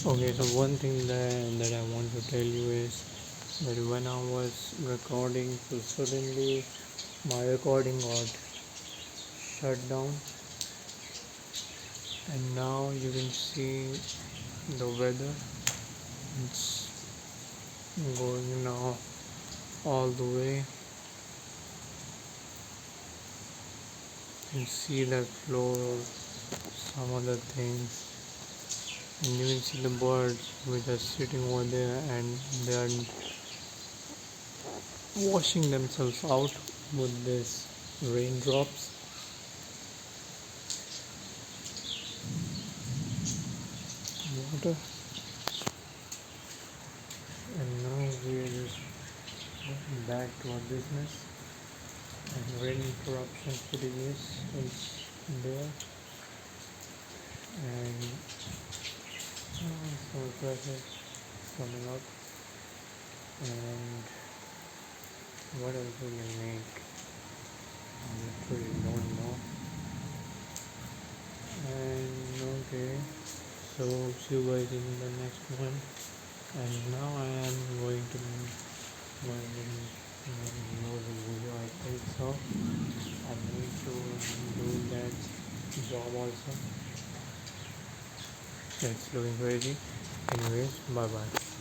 Okay, so one thing that I want to tell you is that when I was recording, so suddenly my recording got shut down, and now you can see the weather. It's going now all the way. You can see that floor, some other things, and you can see the birds which are sitting over there and they are washing themselves out with this raindrops. Water. And now we are just going back to our business, and rain interruption footage is there, and some traffic coming up, and what else we can make, I literally don't know. And okay, so see you guys in the next one. And now I am going to know the video, I think so. I need to do that job also. It's looking crazy. Anyways, bye bye.